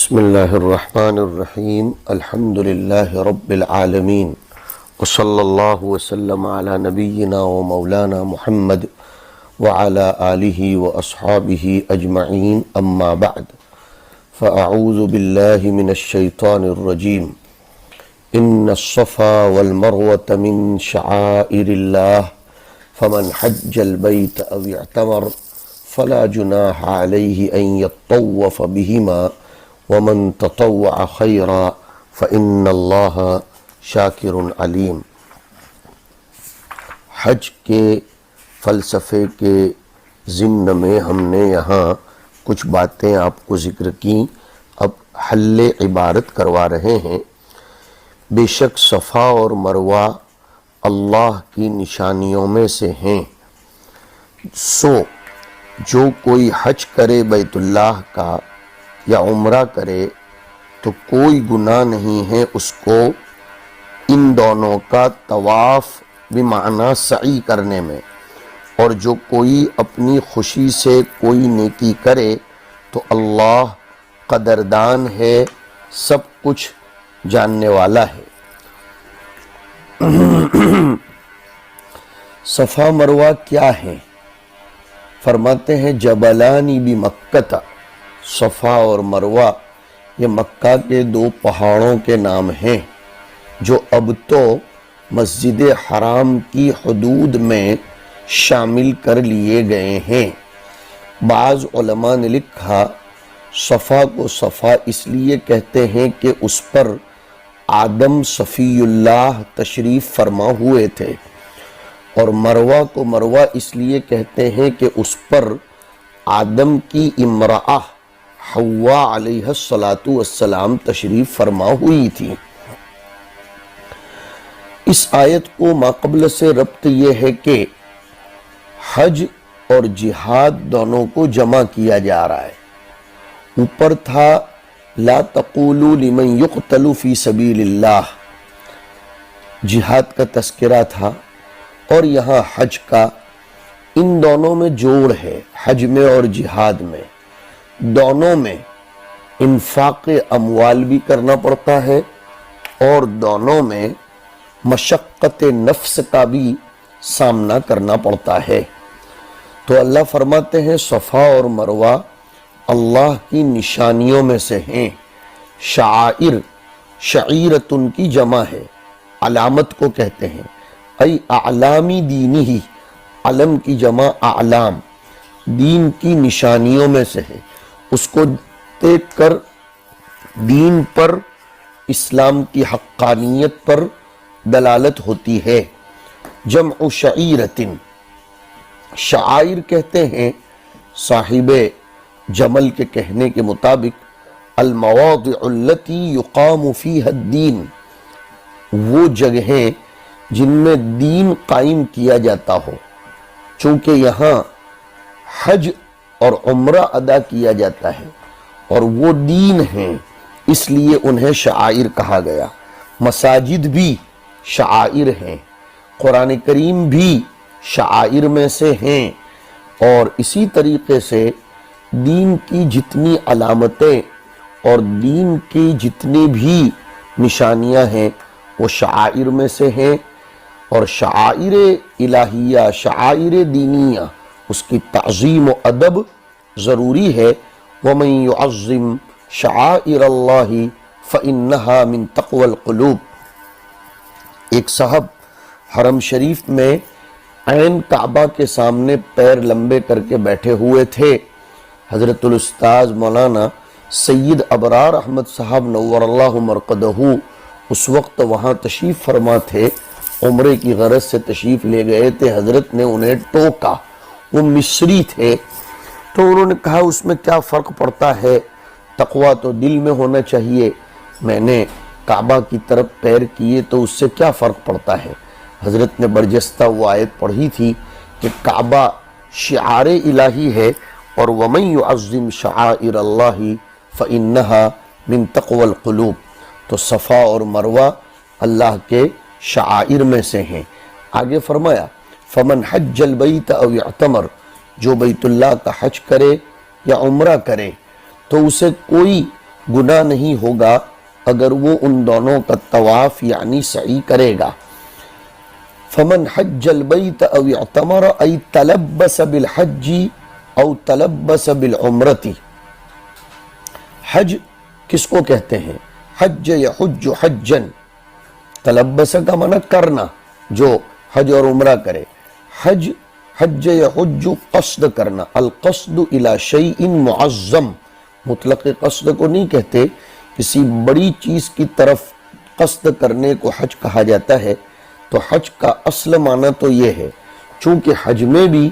بسم اللہ الرحمن الرحیم الحمد للہ رب العالمین وصلی اللہ وسلم علی نبینا و مولانا محمد وعلی آلہ و اصحابہ اجمعین اما بعد فاعوذ باللہ من الشیطان الرجیم ان الصفا والمروة من شعائر اللہ فمن حج البیت او اعتمر فلا جناح علیہ ان یطوف بہما ومن تطوع خیرا فإن اللہ شاکر علیم۔ حج کے فلسفے کے ضمن میں ہم نے یہاں کچھ باتیں آپ کو ذکر کی، اب حل عبارت کروا رہے ہیں۔ بے شک صفا اور مروہ اللہ کی نشانیوں میں سے ہیں، سو جو کوئی حج کرے بیت اللہ کا یا عمرہ کرے تو کوئی گناہ نہیں ہے اس کو ان دونوں کا طواف بمعنی سعی کرنے میں، اور جو کوئی اپنی خوشی سے کوئی نیکی کرے تو اللہ قدردان ہے، سب کچھ جاننے والا ہے۔ صفا مروہ کیا ہے؟ فرماتے ہیں جبلانی بمکہ، صفا اور مروہ یہ مکہ کے دو پہاڑوں کے نام ہیں جو اب تو مسجد حرام کی حدود میں شامل کر لیے گئے ہیں۔ بعض علماء نے لکھا صفا کو صفا اس لیے کہتے ہیں کہ اس پر آدم صفی اللہ تشریف فرما ہوئے تھے، اور مروہ کو مروہ اس لیے کہتے ہیں کہ اس پر آدم کی امرأہ حوا علیہ السلام تشریف فرما ہوئی تھی۔ اس آیت کو ماقبل سے ربط یہ ہے کہ حج اور جہاد دونوں کو جمع کیا جا رہا ہے۔ اوپر تھا لا تقولوا لمن يقتل فی سبیل اللہ، جہاد کا تذکرہ تھا، اور یہاں حج کا، ان دونوں میں جوڑ ہے، حج میں اور جہاد میں، دونوں میں انفاق اموال بھی کرنا پڑتا ہے اور دونوں میں مشقت نفس کا بھی سامنا کرنا پڑتا ہے۔ تو اللہ فرماتے ہیں صفا اور مروہ اللہ کی نشانیوں میں سے ہیں۔ شعائر، شعیرت ان کی جمع ہے، علامت کو کہتے ہیں، ای اعلامی دینی ہی، علم کی جمع اعلام، دین کی نشانیوں میں سے ہے۔ اس کو دیکھ کر دین پر، اسلام کی حقانیت پر دلالت ہوتی ہے۔ جمع شعیرت، شعائر کہتے ہیں صاحب جمل کے کہنے کے مطابق المواضع التي يقام فيها الدین، وہ جگہیں جن میں دین قائم کیا جاتا ہو۔ چونکہ یہاں حج اور عمرہ ادا کیا جاتا ہے اور وہ دین ہیں، اس لیے انہیں شعائر کہا گیا۔ مساجد بھی شعائر ہیں، قرآن کریم بھی شعائر میں سے ہیں، اور اسی طریقے سے دین کی جتنی علامتیں اور دین کی جتنی بھی نشانیاں ہیں وہ شعائر میں سے ہیں۔ اور شعائر الہیہ، شعائر دینیہ، اس کی تعظیم و ادب ضروری ہے۔ وَمَن يُعَظِّمْ شَعَائِرَ اللَّهِ فَإِنَّهَا مِن تَقْوَى الْقُلُوبِ۔ ایک صاحب حرم شریف میں عین کعبہ کے سامنے پیر لمبے کر کے بیٹھے ہوئے تھے۔ حضرت الاستاذ مولانا سید ابرار احمد صاحب نور اللہ مرقدہ اس وقت وہاں تشریف فرما تھے، عمرے کی غرض سے تشریف لے گئے تھے۔ حضرت نے انہیں ٹوکا، وہ مصری تھے، تو انہوں نے کہا اس میں کیا فرق پڑتا ہے، تقویٰ تو دل میں ہونا چاہیے، میں نے کعبہ کی طرف پیر کیے تو اس سے کیا فرق پڑتا ہے۔ حضرت نے برجستہ وہ آیت پڑھی تھی کہ کعبہ شعار الہی ہے، اور وَمَن يُعَظِّمْ شَعَائِرَ اللَّهِ فَإِنَّهَا مِن تَقْوَى الْقُلُوبِ۔ تو صفا اور مروہ اللہ کے شعائر میں سے ہیں۔ آگے فرمایا فَمَنْ حَجَّ الْبَيْتَ أَوْ اعْتَمَرَ، جو بیت اللہ کا حج کرے یا عمرہ کرے تو اسے کوئی گناہ نہیں ہوگا اگر وہ ان دونوں کا طواف یعنی سعی کرے گا۔ فمن حج البیت او اعتمر ای تلبس بالحج او تلبس بالعمرتی۔ حج کس کو کہتے ہیں؟ حج یحج حجن، تلبس کا معنی کرنا، جو حج اور عمرہ کرے۔ حج یحج قصد کرنا، القصد الی شیء معظم، مطلق قصد کو نہیں کہتے، کسی بڑی چیز کی طرف قصد کرنے کو حج کہا جاتا ہے۔ تو حج کا اصل معنی تو یہ ہے، چونکہ حج میں بھی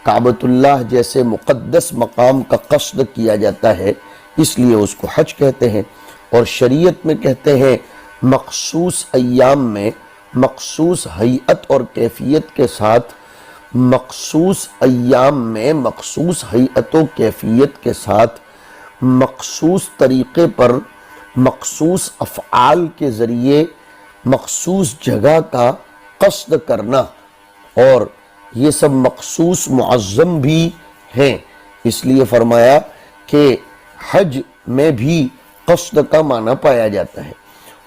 کعبۃ اللہ جیسے مقدس مقام کا قصد کیا جاتا ہے، اس لیے اس کو حج کہتے ہیں۔ اور شریعت میں کہتے ہیں مخصوص ایام میں مخصوص ہیئت اور کیفیت کے ساتھ، مخصوص ایام میں مخصوص ہیئت و کیفیت کے ساتھ، مخصوص طریقے پر، مخصوص افعال کے ذریعے مخصوص جگہ کا قصد کرنا، اور یہ سب مخصوص معظم بھی ہیں۔ اس لیے فرمایا کہ حج میں بھی قصد کا معنی پایا جاتا ہے۔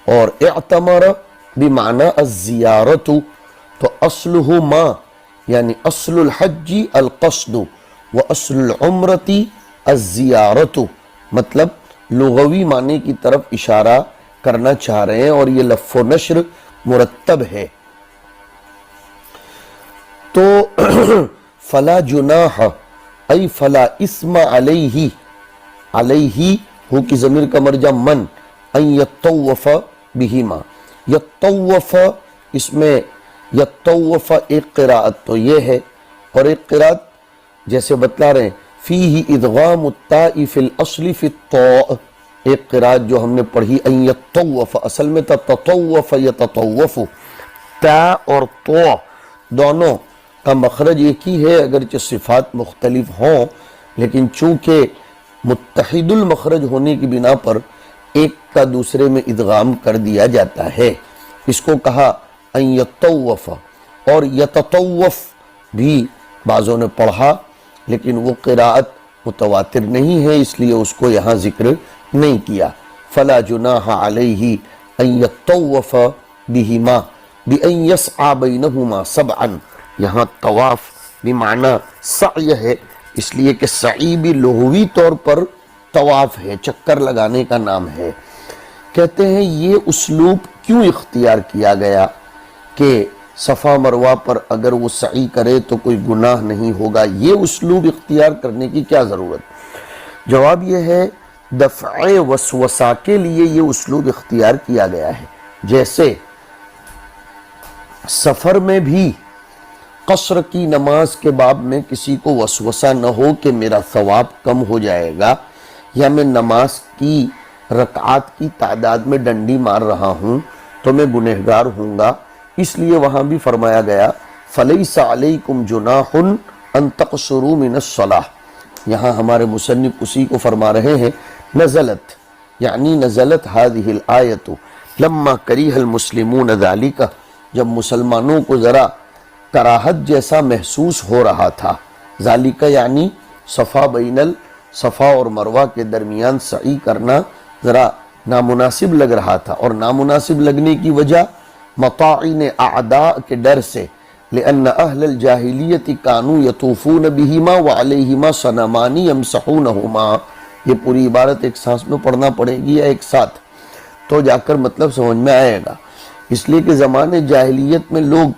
اور اعتمر بمعنی الزیارت، تو اصلہ ما یعنی اصل الحج القصد و اصل العمرت الزیارت، مطلب لغوی معنی کی طرف اشارہ کرنا چاہ رہے ہیں، اور یہ لف و نشر مرتب ہے۔ تو فلا جناح ای فلا اسم علیہ، علیہ ہو کی ضمیر کا مرجع من، ان یطوف بہما، یطوف، اس میں یطوف ایک قراءت تو یہ ہے، اور ایک قراءت جیسے بتلا رہے ہیں فیہ ادغام التاء فی الاصل فی الطاء، ایک قراءت جو ہم نے پڑھی ان یطوف، اصل میں تھا تطوف یتطوف، تا اور تو دونوں کا مخرج ایک ہی ہے، اگرچہ صفات مختلف ہوں، لیکن چونکہ متحد المخرج ہونے کی بنا پر ایک کا دوسرے میں ادغام کر دیا جاتا ہے۔ اس کو کہا ان یطوف، اور یتطوف بھی بعضوں نے پڑھا، لیکن وہ قراءت متواتر نہیں ہے، اس لیے اس کو یہاں ذکر نہیں کیا۔ فلا جناح علیہ ان یطوف بہما بان یسعی بینہما سبعا، یہاں طواف بمعنی سعی ہے، اس لیے کہ سعی بھی لغوی طور پر طواف ہے، چکر لگانے کا نام ہے۔ کہتے ہیں یہ اسلوب کیوں اختیار کیا گیا کہ صفا مروہ پر اگر وہ سعی کرے تو کوئی گناہ نہیں ہوگا، یہ اسلوب اختیار کرنے کی کیا ضرورت؟ جواب یہ ہے دفع وسوسہ کے لیے یہ اسلوب اختیار کیا گیا ہے۔ جیسے سفر میں بھی قصر کی نماز کے باب میں کسی کو وسوسہ نہ ہو کہ میرا ثواب کم ہو جائے گا، یا میں نماز کی رکعات کی تعداد میں ڈنڈی مار رہا ہوں تو میں گنہگار ہوں گا، اس لیے وہاں بھی فرمایا گیا فَلَيْسَ عَلَيْكُمْ جُنَاحٌ أَن تَقْصُرُوا مِنَ الصَّلَاةِ۔ یہاں ہمارے مصنف اسی کو فرما رہے ہیں نزلت، یعنی نزلت هذه الآیت لما کریہ المسلمون ذالک، جب مسلمانوں کو ذرا کراہت جیسا محسوس ہو رہا تھا، ذالک یعنی صفا بین الصفا اور مروہ کے درمیان سعی کرنا ذرا نامناسب لگ رہا تھا، اور نامناسب لگنے کی وجہ مطاعن اعداء کے ڈر سے، لأن اہل الجاہلیت کانوا یطوفون بہما وعلیہما صنمان یمسحونہما، یہ پوری عبارت ایک سانس میں پڑھنا پڑے گی یا ایک ساتھ، تو جا کر مطلب سمجھ میں آئے گا۔ اس لیے کہ زمانے جاہلیت میں لوگ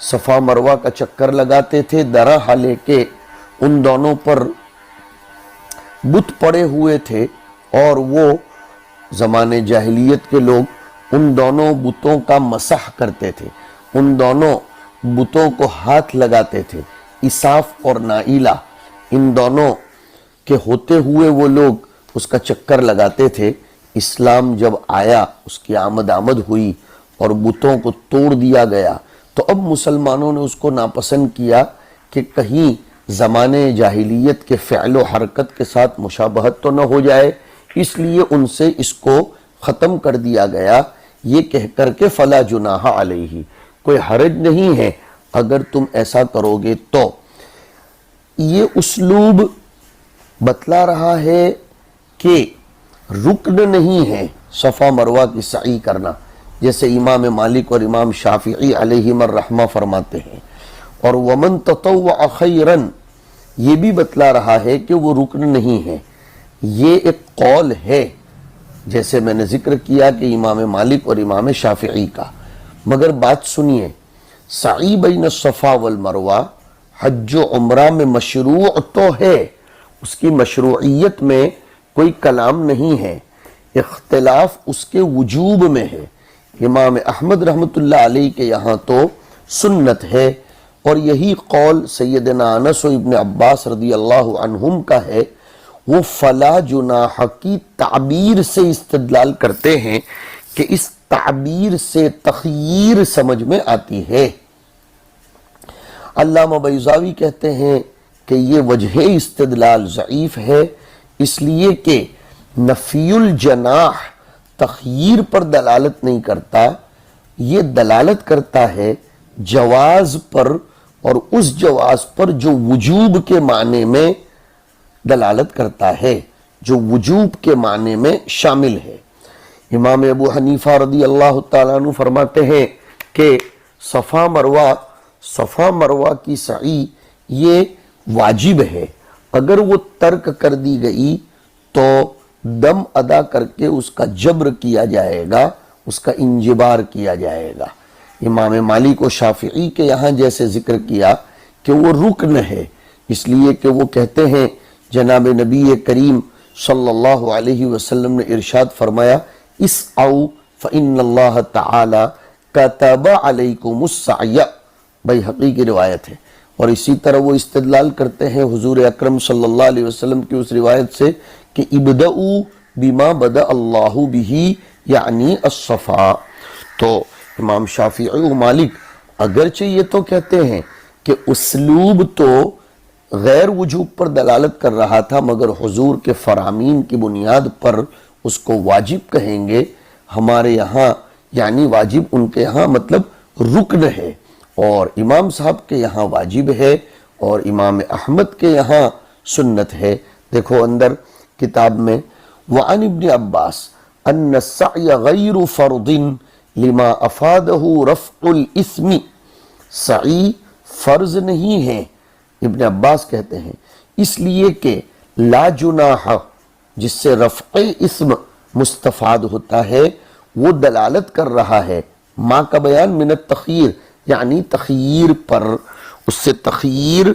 صفا مروہ کا چکر لگاتے تھے، درا حالے کے ان دونوں پر بت پڑے ہوئے تھے، اور وہ زمانے جاہلیت کے لوگ ان دونوں بتوں کا مسح کرتے تھے، ان دونوں بتوں کو ہاتھ لگاتے تھے، اساف اور نائلہ، ان دونوں کے ہوتے ہوئے وہ لوگ اس کا چکر لگاتے تھے۔ اسلام جب آیا، اس کی آمد ہوئی اور بتوں کو توڑ دیا گیا، تو اب مسلمانوں نے اس کو ناپسند کیا کہ کہیں زمانے جاہلیت کے فعل و حرکت کے ساتھ مشابہت تو نہ ہو جائے، اس لیے ان سے اس کو ختم کر دیا گیا، یہ کہہ کر کے فلا جناح علیہ، کوئی حرج نہیں ہے اگر تم ایسا کرو گے تو۔ یہ اسلوب بتلا رہا ہے کہ رکن نہیں ہے صفا مروہ کی سعی کرنا، جیسے امام مالک اور امام شافعی علیہم الرحمہ فرماتے ہیں۔ اور ومن تطوع خیرن، یہ بھی بتلا رہا ہے کہ وہ رکن نہیں ہے، یہ ایک قول ہے، جیسے میں نے ذکر کیا کہ امام مالک اور امام شافعی کا۔ مگر بات سنیے، سعی بین الصفا والمروہ حج و عمرہ میں مشروع تو ہے، اس کی مشروعیت میں کوئی کلام نہیں ہے، اختلاف اس کے وجوب میں ہے۔ امام احمد رحمۃ اللہ علیہ کے یہاں تو سنت ہے، اور یہی قول سیدنا انس و ابن عباس رضی اللہ عنہم کا ہے۔ وہ فلا جناح کی تعبیر سے استدلال کرتے ہیں کہ اس تعبیر سے تخییر سمجھ میں آتی ہے۔ علامہ بیضاوی کہتے ہیں کہ یہ وجہ استدلال ضعیف ہے، اس لیے کہ نفی الجناح تخییر پر دلالت نہیں کرتا، یہ دلالت کرتا ہے جواز پر، اور اس جواز پر جو وجوب کے معنی میں دلالت کرتا ہے، جو وجوب کے معنی میں شامل ہے۔ امام ابو حنیفہ رضی اللہ تعالیٰ عنہ فرماتے ہیں کہ صفا مروہ کی سعی یہ واجب ہے، اگر وہ ترک کر دی گئی تو دم ادا کر کے اس کا جبر کیا جائے گا، اس کا انجبار کیا جائے گا۔ امام مالک و شافعی کے یہاں جیسے ذکر کیا کہ وہ رکن ہے، اس لیے کہ وہ کہتے ہیں جناب نبی کریم صلی اللہ علیہ وسلم نے ارشاد فرمایا اسعوا فإن اللہ تعالی کتب علیکم السعی، بیہقی کی روایت ہے۔ اور اسی طرح وہ استدلال کرتے ہیں حضور اکرم صلی اللہ علیہ وسلم کی اس روایت سے کہ ابدؤوا بما بدأ اللہ بہ یعنی الصفا۔ تو امام شافعی و مالک اگرچہ یہ تو کہتے ہیں کہ اسلوب تو غیر وجوب پر دلالت کر رہا تھا، مگر حضور کے فرامین کی بنیاد پر اس کو واجب کہیں گے، ہمارے یہاں یعنی واجب ان کے یہاں مطلب رکن ہے، اور امام صاحب کے یہاں واجب ہے، اور امام احمد کے یہاں سنت ہے۔ دیکھو اندر کتاب میں وعن ابن عباس ان السعی غیر فرض لما افادہ رفع الاسم، سعی فرض نہیں ہے، ابن عباس کہتے ہیں اس لیے کہ لا جناح جس سے رفع اسم مستفاد ہوتا ہے وہ دلالت کر رہا ہے ما کا بیان من التخییر، یعنی تخییر پر، اس سے تخییر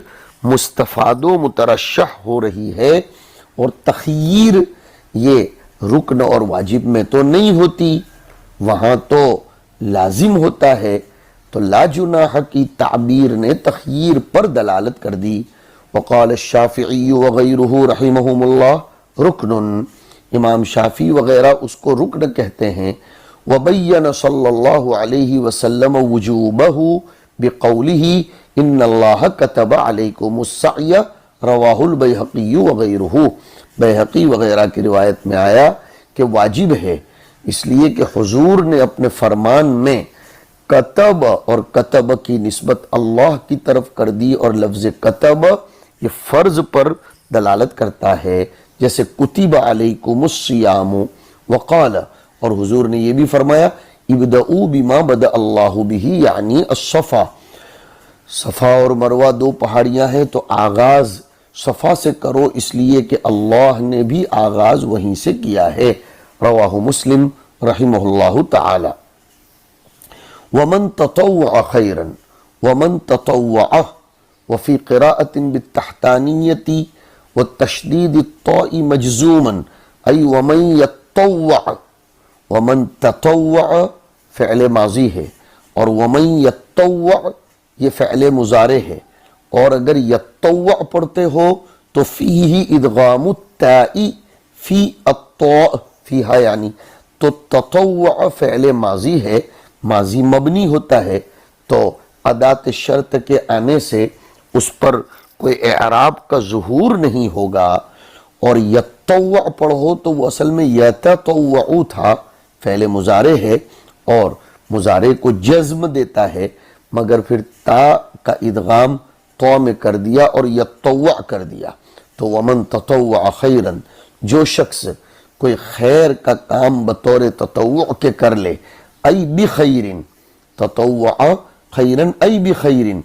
مستفاد و مترشح ہو رہی ہے، اور تخییر یہ رکن اور واجب میں تو نہیں ہوتی، وہاں تو لازم ہوتا ہے۔ تو لا جناح کی تعبیر نے تخییر پر دلالت کر دی۔ وقال الشافعی وغیرہ رحمہم اللہ رکن، امام شافعی وغیرہ اس کو رکن کہتے ہیں۔ وبین صلی اللہ علیہ وسلم وجوبہ بقولہ ان اللہ کتب علیکم السعی، رواہ البیہقی وغیرہ، بیہقی وغیرہ کی روایت میں آیا کہ واجب ہے، اس لیے کہ حضور نے اپنے فرمان میں کتب اور کتب کی نسبت اللہ کی طرف کر دی، اور لفظ کتب یہ فرض پر دلالت کرتا ہے، جیسے کتب علیکم الصیام، وقال، اور حضور نے یہ بھی فرمایا ابدؤوا بما بدأ اللہ بہ یعنی الصفا، صفا اور مروہ دو پہاڑیاں ہیں تو آغاز صفا سے کرو، اس لیے کہ اللہ نے بھی آغاز وہیں سے کیا ہے۔ رواہ مسلم رحمہ اللہ تعالی۔ ومن تطوع خیرا، ومن تطوع، وفی قراءة بالتحتانیت والتشدید الطاء مجزوما ای ومن یتطوع، ومن تطوع فعل ماضی ہے، اور ومن یتطوع یہ فعل مضارع ہے، اور اگر یتطوع پڑھتے ہو تو فیہ ادغام التاء فی الطاء، فیہا یعنی، تو تطوع فعل ماضی ہے، ماضی مبنی ہوتا ہے، تو ادات شرط کے آنے سے اس پر کوئی اعراب کا ظہور نہیں ہوگا، اور یتطوع پڑھو تو وہ اصل میں یتطوع تھا، فعل مضارع ہے اور مضارع کو جزم دیتا ہے، مگر پھر تا کا ادغام تو میں کر دیا اور یتطوع کر دیا، تو ومن تطوع خیرا، جو شخص کوئی خیر کا کام بطور تطوع کے کر لے، ای بخیرن، تطوع خیرن ای بخیرن،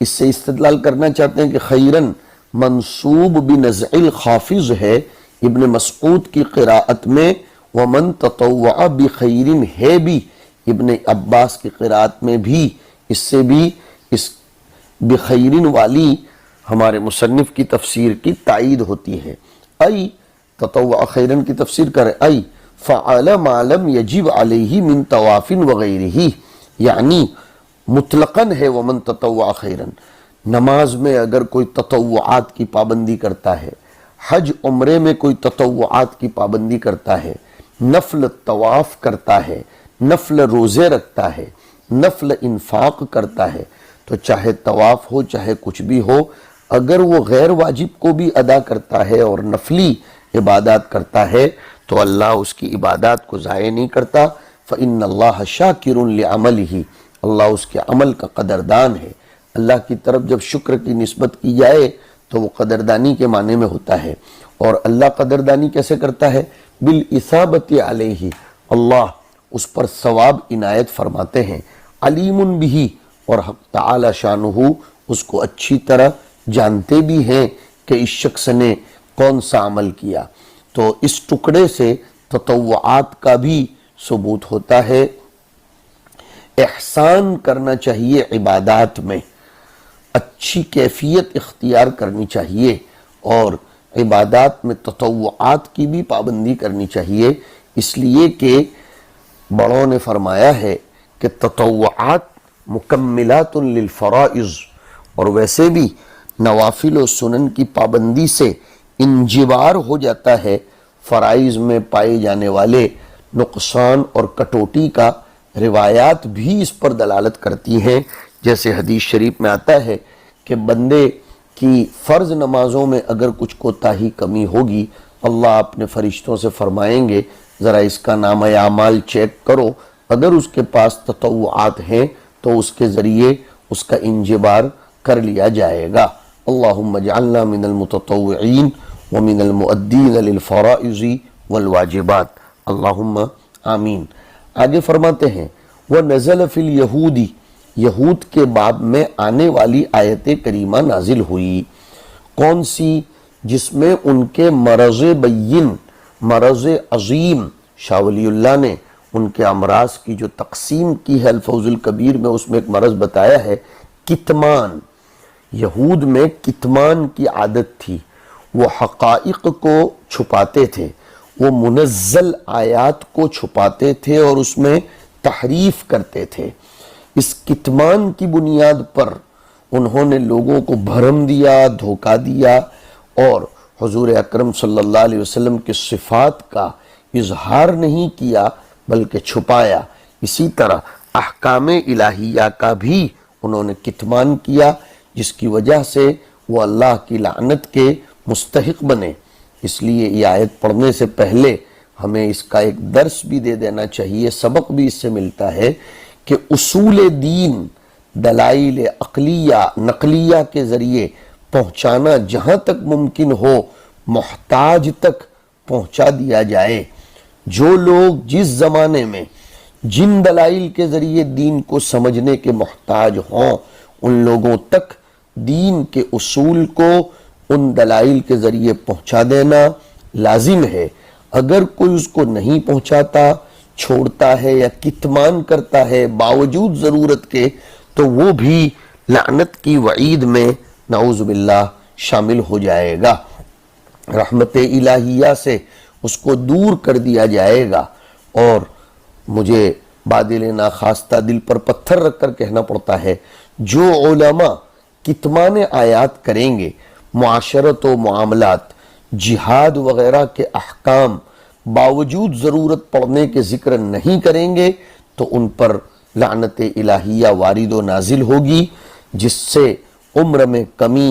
اس سے استدلال کرنا چاہتے ہیں کہ خیرن منصوب بنزع الخافض ہے، ابن مسعود کی قراءت میں ومن تطوع بخیرن ہے بھی، ابن عباس کی قراءت میں بھی اس سے بھی اس بخیرن والی ہمارے مصنف کی تفسیر کی تائید ہوتی ہے۔ ای تطوع خیرن کی تفسیر کرے، ای فعل ما لم یجب علیہ من طواف وغیرہ، یعنی مطلقاً ہے ومن تطوع خیرن، نماز میں اگر کوئی تطوعات کی پابندی کرتا ہے، حج عمرے میں کوئی تطوعات کی پابندی کرتا ہے، نفل طواف کرتا ہے، نفل روزے رکھتا ہے، نفل انفاق کرتا ہے، تو چاہے طواف ہو چاہے کچھ بھی ہو، اگر وہ غیر واجب کو بھی ادا کرتا ہے اور نفلی عبادات کرتا ہے تو اللہ اس کی عبادات کو ضائع نہیں کرتا۔ فإن اللہ شاکر لعملہ، اللہ اس کے عمل کا قدردان ہے۔ اللہ کی طرف جب شکر کی نسبت کی جائے تو وہ قدردانی کے معنی میں ہوتا ہے، اور اللہ قدردانی کیسے کرتا ہے؟ بالاثابۃ علیہ، اللہ اس پر ثواب عنایت فرماتے ہیں، علیم بہ، اور حق تعالی شانہ اس کو اچھی طرح جانتے بھی ہیں کہ اس شخص نے کون سا عمل کیا۔ تو اس ٹکڑے سے تطوعات کا بھی ثبوت ہوتا ہے۔ احسان کرنا چاہیے عبادات میں، اچھی کیفیت اختیار کرنی چاہیے، اور عبادات میں تطوعات کی بھی پابندی کرنی چاہیے، اس لیے کہ بڑوں نے فرمایا ہے کہ تطوعات مکملات للفرائض، اور ویسے بھی نوافل و سنن کی پابندی سے انجبار ہو جاتا ہے فرائض میں پائے جانے والے نقصان اور کٹوٹی کا۔ روایات بھی اس پر دلالت کرتی ہیں، جیسے حدیث شریف میں آتا ہے کہ بندے کی فرض نمازوں میں اگر کچھ کوتاہی کمی ہوگی، اللہ اپنے فرشتوں سے فرمائیں گے ذرا اس کا نامہ اعمال چیک کرو، اگر اس کے پاس تطوعات ہیں تو اس کے ذریعے اس کا انجبار کر لیا جائے گا۔ اللہم اجعلنا من المتطوعین ومن المؤدین للفرائض والواجبات، اللہم آمین۔ آگے فرماتے ہیں وَنَزَلَ فِي الْيَهُودِ، یہود کے باب میں آنے والی آیت کریمہ نازل ہوئی، کون سی؟ جس میں ان کے مرض بین، مرض عظیم، شاہ ولی اللہ نے ان کے امراض کی جو تقسیم کی ہے الفوز الکبیر میں، اس میں ایک مرض بتایا ہے کتمان۔ یہود میں کتمان کی عادت تھی، وہ حقائق کو چھپاتے تھے، وہ منزل آیات کو چھپاتے تھے اور اس میں تحریف کرتے تھے۔ اس کتمان کی بنیاد پر انہوں نے لوگوں کو بھرم دیا، دھوکہ دیا، اور حضور اکرم صلی اللہ علیہ وسلم کے صفات کا اظہار نہیں کیا بلکہ چھپایا۔ اسی طرح احکام الہیہ کا بھی انہوں نے کتمان کیا، جس کی وجہ سے وہ اللہ کی لعنت کے مستحق بنے۔ اس لیے یہ آیت پڑھنے سے پہلے ہمیں اس کا ایک درس بھی دے دینا چاہیے، سبق بھی اس سے ملتا ہے کہ اصول دین دلائل عقلیہ نقلیہ کے ذریعے پہنچانا جہاں تک ممکن ہو محتاج تک پہنچا دیا جائے۔ جو لوگ جس زمانے میں جن دلائل کے ذریعے دین کو سمجھنے کے محتاج ہوں، ان لوگوں تک دین کے اصول کو ان دلائل کے ذریعے پہنچا دینا لازم ہے۔ اگر کوئی اس کو نہیں پہنچاتا، چھوڑتا ہے یا کتمان کرتا ہے باوجود ضرورت کے، تو وہ بھی لعنت کی وعید میں نعوذ باللہ شامل ہو جائے گا، رحمت الہیہ سے اس کو دور کر دیا جائے گا۔ اور مجھے بادل ناخواستہ دل پر پتھر رکھ کر کہنا پڑتا ہے، جو علماء کتمان آیات کریں گے، معاشرت و معاملات، جہاد وغیرہ کے احکام باوجود ضرورت پڑنے کے ذکر نہیں کریں گے، تو ان پر لعنت الہیہ وارد و نازل ہوگی، جس سے عمر میں کمی،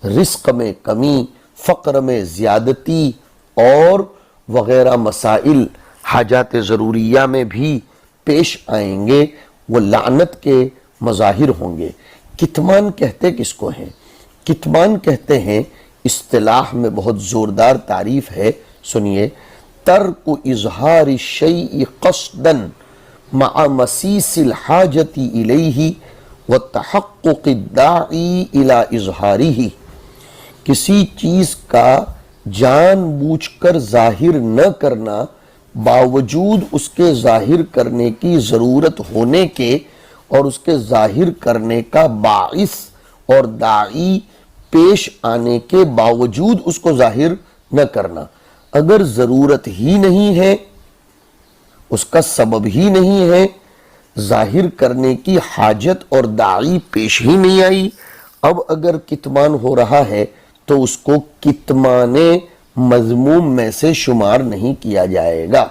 رزق میں کمی، فقر میں زیادتی اور وغیرہ مسائل حاجات ضروریہ میں بھی پیش آئیں گے، وہ لعنت کے مظاہر ہوں گے۔ کتمان کہتے کس کو ہیں؟ کتمان کہتے ہیں، اصطلاح میں بہت زوردار تعریف ہے، سنیے، ترک اظہار الشیء قصدا مع مسیس الحاجت الیہ وتحقق الداعی الی اظہارہ، کسی چیز کا جان بوجھ کر ظاہر نہ کرنا باوجود اس کے ظاہر کرنے کی ضرورت ہونے کے اور اس کے ظاہر کرنے کا باعث اور داعی پیش آنے کے باوجود اس کو ظاہر نہ کرنا۔ اگر ضرورت ہی نہیں ہے، اس کا سبب ہی نہیں ہے، ظاہر کرنے کی حاجت اور داعی پیش ہی نہیں آئی، اب اگر کتمان ہو رہا ہے تو اس کو کتمان مذموم میں سے شمار نہیں کیا جائے گا۔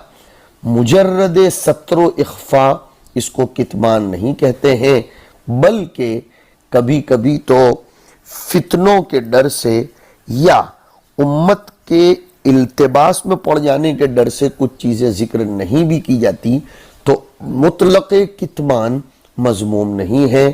مجرد ستر و اخفاء اس کو کتمان نہیں کہتے ہیں، بلکہ کبھی کبھی تو فتنوں کے ڈر سے یا امت کے التباس میں پڑ جانے کے ڈر سے کچھ چیزیں ذکر نہیں بھی کی جاتی تو مطلق کتمان مذموم نہیں ہے۔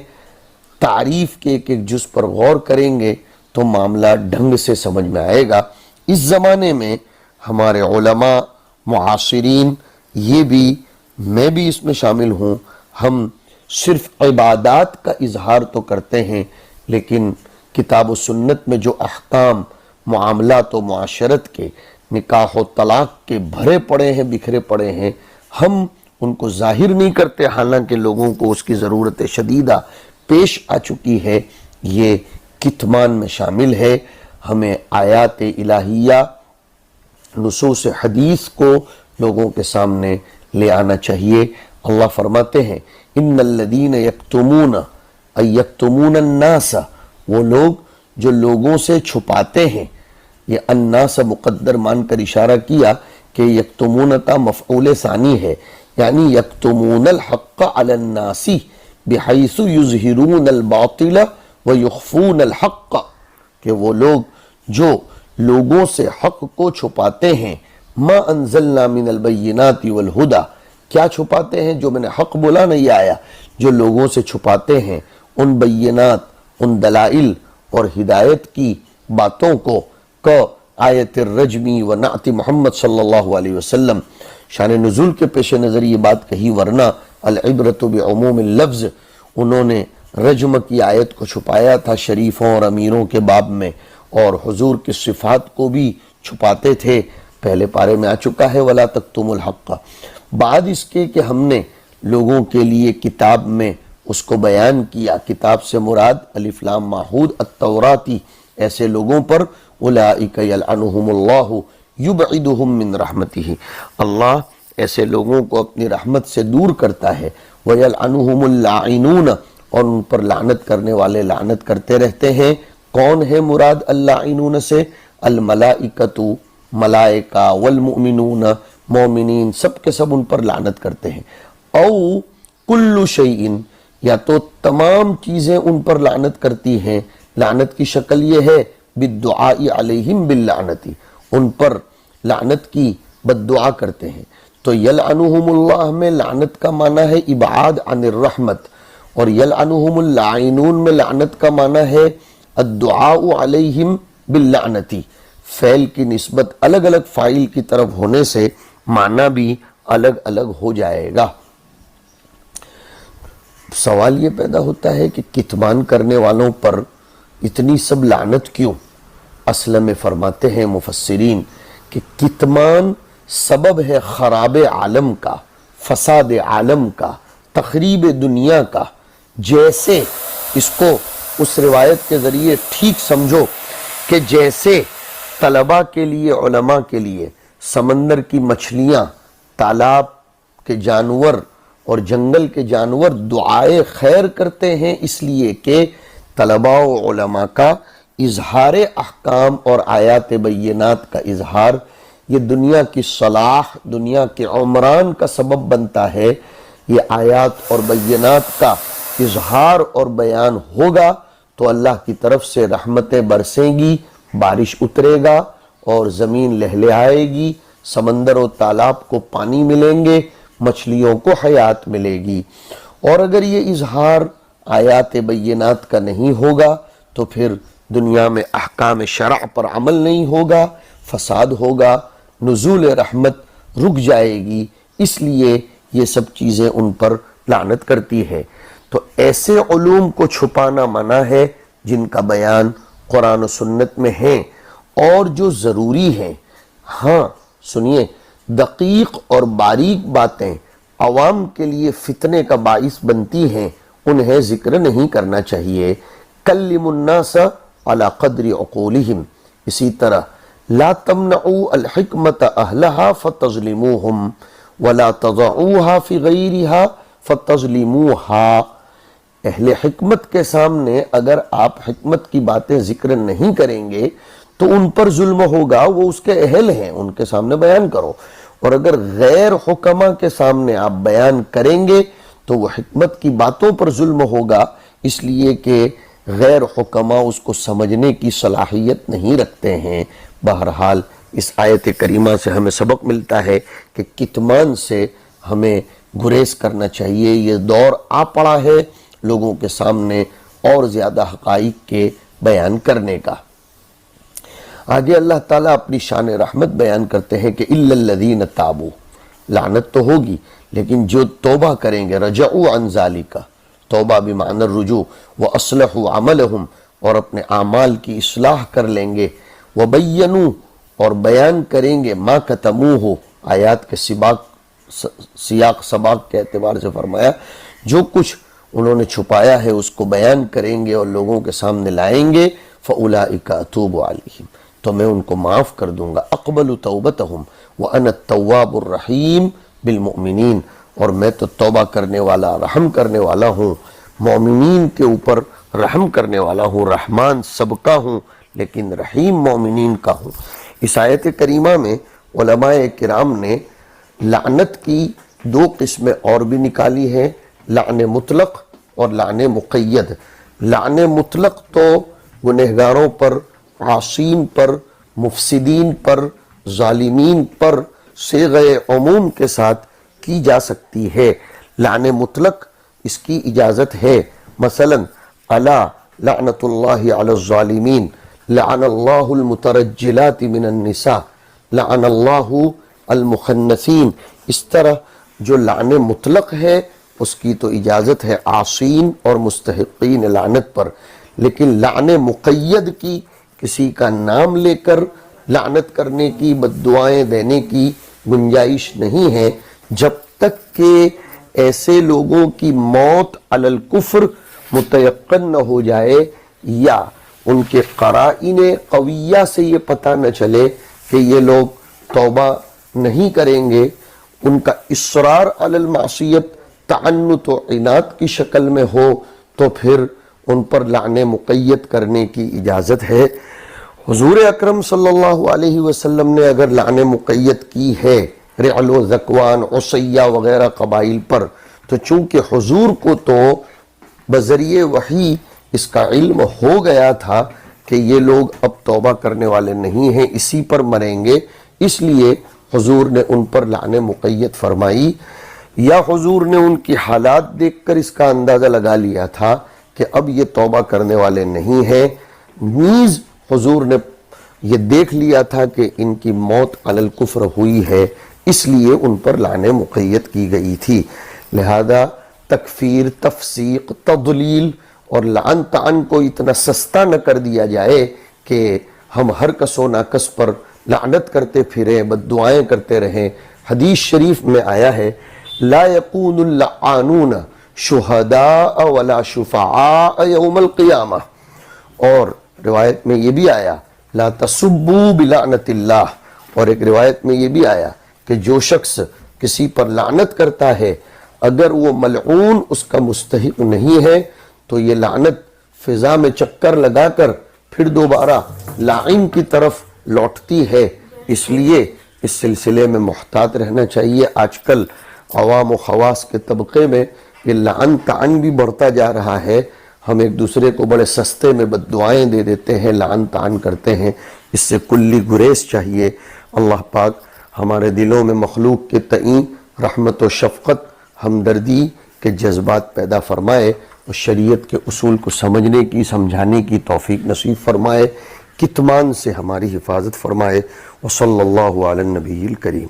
تعریف کے ایک ایک جز پر غور کریں گے تو معاملہ ڈھنگ سے سمجھ میں آئے گا۔ اس زمانے میں ہمارے علماء معاصرین، یہ بھی میں بھی اس میں شامل ہوں، ہم صرف عبادات کا اظہار تو کرتے ہیں، لیکن کتاب و سنت میں جو احکام معاملات و معاشرت کے، نکاح و طلاق کے بھرے پڑے ہیں، بکھرے پڑے ہیں، ہم ان کو ظاہر نہیں کرتے، حالانکہ لوگوں کو اس کی ضرورت شدیدہ پیش آ چکی ہے۔ یہ کتمان میں شامل ہے۔ ہمیں آیات الہیہ، نصوص حدیث کو لوگوں کے سامنے لے آنا چاہیے۔ اللہ فرماتے ہیں ان الذین یکتمون الناس، وہ لوگ جو لوگوں سے چھپاتے ہیں۔ یہ الناس مقدر مان کر اشارہ کیا کہ یکتمون کا مفعول ثانی ہے، یعنی یکتمون الحق علی الناس بحیث یظہرون الباطل ویخفون الحق، کہ وہ لوگ جو لوگوں سے حق کو چھپاتے ہیں۔ ما انزلنا من البینات والہدی، کیا چھپاتے ہیں؟ جو میں نے حق بولا نہیں آیا، جو لوگوں سے چھپاتے ہیں ان بینات، ان دلائل اور ہدایت کی باتوں کو، آیت الرجمی و نعت محمد صلی اللہ علیہ وسلم۔ شان نزول کے پیش نظر یہ بات کہی، ورنہ العبرت بعموم اللفظ، انہوں نے رجم کی آیت کو چھپایا تھا شریفوں اور امیروں کے باب میں، اور حضور کی صفات کو بھی چھپاتے تھے، پہلے پارے میں آ چکا ہے وَلَا تَكْتُمُوا الْحَقَّ۔ بعد اس کے کہ ہم نے لوگوں کے لیے کتاب میں اس کو بیان کیا، کتاب سے مراد الف لام معہود التوراتی، ایسے لوگوں پر اولئک یلعنہم اللہ یبعدہم من رحمتہ، اللہ ایسے لوگوں کو اپنی رحمت سے دور کرتا ہے، ویلعنہم اللاعنون، اور ان پر لعنت کرنے والے لعنت کرتے رہتے ہیں۔ کون ہے مراد اللاعنون سے؟ الملائکۃ، ملائکہ، والمؤمنون، مومنین، سب کے سب ان پر لعنت کرتے ہیں۔ او کل شیء، یا تو تمام چیزیں ان پر لعنت کرتی ہیں۔ لعنت کی شکل یہ ہے بالدعاء علیہم باللعنت، ان پر لعنت کی بد دعا کرتے ہیں۔ تو یلعنہم اللہ میں لعنت کا معنی ہے ابعاد عن الرحمت، اور یلعنہم اللاعنون میں لعنت کا معنی ہے الدعاء علیہم باللعنتی۔ فعل کی نسبت الگ الگ فاعل کی طرف ہونے سے معنی بھی الگ الگ ہو جائے گا۔ سوال یہ پیدا ہوتا ہے کہ کتمان کرنے والوں پر اتنی سب لعنت کیوں؟ اصل میں فرماتے ہیں مفسرین کہ کتمان سبب ہے خراب عالم کا، فساد عالم کا، تخریب دنیا کا۔ جیسے اس کو اس روایت کے ذریعے ٹھیک سمجھو کہ جیسے طلباء کے لیے، علماء کے لیے سمندر کی مچھلیاں، تالاب کے جانور اور جنگل کے جانور دعائے خیر کرتے ہیں، اس لیے کہ طلباء و علماء کا اظہار احکام اور آیات بینات کا اظہار یہ دنیا کی صلاح، دنیا کے عمران کا سبب بنتا ہے۔ یہ آیات اور بینات کا اظہار اور بیان ہوگا تو اللہ کی طرف سے رحمتیں برسیں گی، بارش اترے گا اور زمین لہلہائے گی، سمندر و تالاب کو پانی ملیں گے، مچھلیوں کو حیات ملے گی۔ اور اگر یہ اظہار آیات بینات کا نہیں ہوگا تو پھر دنیا میں احکام شرع پر عمل نہیں ہوگا، فساد ہوگا، نزول رحمت رک جائے گی، اس لیے یہ سب چیزیں ان پر لعنت کرتی ہے۔ تو ایسے علوم کو چھپانا منع ہے جن کا بیان قرآن و سنت میں ہے اور جو ضروری ہیں۔ ہاں سنیے، دقیق اور باریک باتیں عوام کے لیے فتنے کا باعث بنتی ہیں، انہیں ذکر نہیں کرنا چاہیے۔ کلم الناس علی قدر عقولہم، اسی طرح لا تمنعوا الحکمت اہلہا فتظلموہم ولا تضعوها فی غیرہا فتظلموہا۔ اہل حکمت کے سامنے اگر آپ حکمت کی باتیں ذکر نہیں کریں گے تو ان پر ظلم ہوگا، وہ اس کے اہل ہیں، ان کے سامنے بیان کرو۔ اور اگر غیر حکمہ کے سامنے آپ بیان کریں گے تو وہ حکمت کی باتوں پر ظلم ہوگا، اس لیے کہ غیر حکمہ اس کو سمجھنے کی صلاحیت نہیں رکھتے ہیں۔ بہرحال اس آیت کریمہ سے ہمیں سبق ملتا ہے کہ کتمان سے ہمیں گریز کرنا چاہیے۔ یہ دور آ پڑا ہے لوگوں کے سامنے اور زیادہ حقائق کے بیان کرنے کا۔ آگے اللہ تعالیٰ اپنی شان رحمت بیان کرتے ہیں کہ الا الذین تابوا، لعنت تو ہوگی لیکن جو توبہ کریں گے، رجعوا عن ذالک، توبہ بمعنی الرجوع، واصلحوا عملہم، اور اپنے اعمال کی اصلاح کر لیں گے، وبینوا، اور بیان کریں گے، ما کتموہ، آیات کے سیاق سباق کے اعتبار سے فرمایا جو کچھ انہوں نے چھپایا ہے اس کو بیان کریں گے اور لوگوں کے سامنے لائیں گے، فاولئک اتوب علیہم، تو میں ان کو معاف کر دوں گا، اقبل توبتہم وانا التواب الرحیم بالمؤمنین، اور میں تو توبہ کرنے والا، رحم کرنے والا ہوں، مومنین کے اوپر رحم کرنے والا ہوں، رحمان سب کا ہوں لیکن رحیم مومنین کا ہوں۔ اس آیت کریمہ میں علماء کرام نے لعنت کی دو قسمیں اور بھی نکالی ہیں، لعن مطلق اور لعن مقید۔ لعن مطلق تو گنہگاروں پر، عاصین پر، مفسدین پر، ظالمین پر صیغہ عموم کے ساتھ کی جا سکتی ہے۔ لعن مطلق اس کی اجازت ہے، مثلا الا لعنت اللہ علی الظالمین، لعن اللہ المترجلات من النساء، لعن اللہ المخنثین۔ اس طرح جو لعن مطلق ہے اس کی تو اجازت ہے عاصین اور مستحقین لعنت پر، لیکن لعن مقید کی، کسی کا نام لے کر لعنت کرنے کی، بد دعائیں دینے کی گنجائش نہیں ہے جب تک کہ ایسے لوگوں کی موت علی الکفر متیقن نہ ہو جائے یا ان کے قرائن قویہ سے یہ پتہ نہ چلے کہ یہ لوگ توبہ نہیں کریں گے، ان کا اصرار علی المعصیت تعنت و عناد کی شکل میں ہو تو پھر ان پر لعن مقید کرنے کی اجازت ہے۔ حضور اکرم صلی اللہ علیہ وسلم نے اگر لعن مقید کی ہے رعل و ذکوان، عصیہ وغیرہ قبائل پر، تو چونکہ حضور کو تو بذریعہ وحی اس کا علم ہو گیا تھا کہ یہ لوگ اب توبہ کرنے والے نہیں ہیں، اسی پر مریں گے، اس لیے حضور نے ان پر لعن مقید فرمائی، یا حضور نے ان کی حالات دیکھ کر اس کا اندازہ لگا لیا تھا کہ اب یہ توبہ کرنے والے نہیں ہیں، نیز حضور نے یہ دیکھ لیا تھا کہ ان کی موت علی الکفر ہوئی ہے، اس لیے ان پر لعن مقید کی گئی تھی۔ لہذا تکفیر، تفسیق، تضلیل اور لعن طعن کو اتنا سستا نہ کر دیا جائے کہ ہم ہر کس و ناکس پر لعنت کرتے پھریں، بد دعائیں کرتے رہیں۔ حدیث شریف میں آیا ہے لا یکون اللعانون شہداء ولا شفعاء یوم القیامہ، اور روایت میں یہ بھی آیا لا تسبوا بلعنت اللہ، اور ایک روایت میں یہ بھی آیا کہ جو شخص کسی پر لعنت کرتا ہے اگر وہ ملعون اس کا مستحق نہیں ہے تو یہ لعنت فضا میں چکر لگا کر پھر دوبارہ لعین کی طرف لوٹتی ہے، اس لیے اس سلسلے میں محتاط رہنا چاہیے۔ آج کل عوام و خواص کے طبقے میں یہ لعن طعن بھی بڑھتا جا رہا ہے، ہم ایک دوسرے کو بڑے سستے میں بد دعائیں دے دیتے ہیں، لعن طعن کرتے ہیں، اس سے کلی گریز چاہیے۔ اللہ پاک ہمارے دلوں میں مخلوق کے تئیں رحمت و شفقت، ہمدردی کے جذبات پیدا فرمائے اور شریعت کے اصول کو سمجھنے کی، سمجھانے کی توفیق نصیب فرمائے، کتمان سے ہماری حفاظت فرمائے۔ وصلی اللہ علی النبی الکریم۔